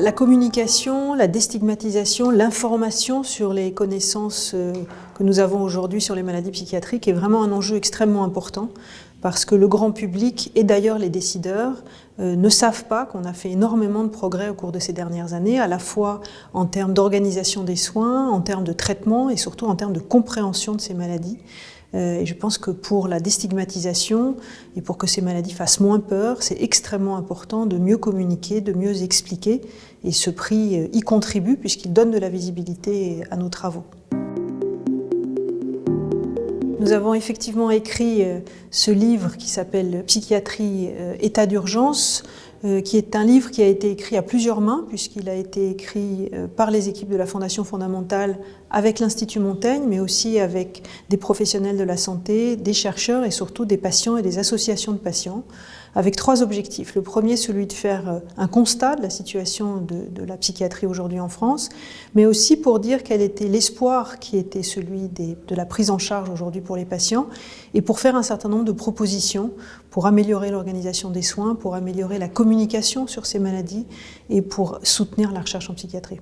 La communication, la déstigmatisation, l'information sur les connaissances que nous avons aujourd'hui sur les maladies psychiatriques est vraiment un enjeu extrêmement important parce que le grand public et d'ailleurs les décideurs ne savent pas qu'on a fait énormément de progrès au cours de ces dernières années, à la fois en termes d'organisation des soins, en termes de traitement et surtout en termes de compréhension de ces maladies. Et je pense que pour la déstigmatisation et pour que ces maladies fassent moins peur, c'est extrêmement important de mieux communiquer, de mieux expliquer. Et ce prix y contribue puisqu'il donne de la visibilité à nos travaux. Nous avons effectivement écrit ce livre qui s'appelle « Psychiatrie, état d'urgence », qui est un livre qui a été écrit à plusieurs mains, puisqu'il a été écrit par les équipes de la Fondation fondamentale avec l'Institut Montaigne, mais aussi avec des professionnels de la santé, des chercheurs et surtout des patients et des associations de patients, avec trois objectifs. Le premier, celui de faire un constat de la situation de la psychiatrie aujourd'hui en France, mais aussi pour dire quel était l'espoir qui était celui de la prise en charge aujourd'hui pour les patients, et pour faire un certain nombre de propositions pour améliorer l'organisation des soins, pour améliorer la communication sur ces maladies et pour soutenir la recherche en psychiatrie.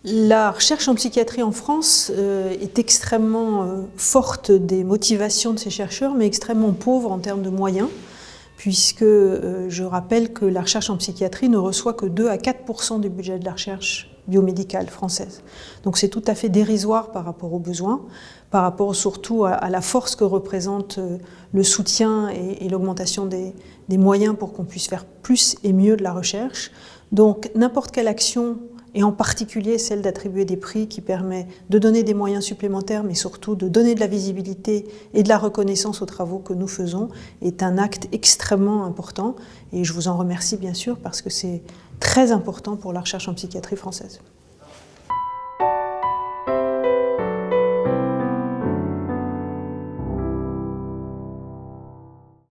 La recherche en psychiatrie en France est extrêmement forte des motivations de ces chercheurs, mais extrêmement pauvre en termes de moyens, puisque je rappelle que la recherche en psychiatrie ne reçoit que 2 à 4% du budget de la recherche biomédicale française. Donc c'est tout à fait dérisoire par rapport aux besoins, par rapport surtout à la force que représente le soutien et l'augmentation des moyens pour qu'on puisse faire plus et mieux de la recherche. Donc n'importe quelle action, et en particulier celle d'attribuer des prix qui permet de donner des moyens supplémentaires, mais surtout de donner de la visibilité et de la reconnaissance aux travaux que nous faisons, est un acte extrêmement important. Et je vous en remercie bien sûr parce que c'est très important pour la recherche en psychiatrie française.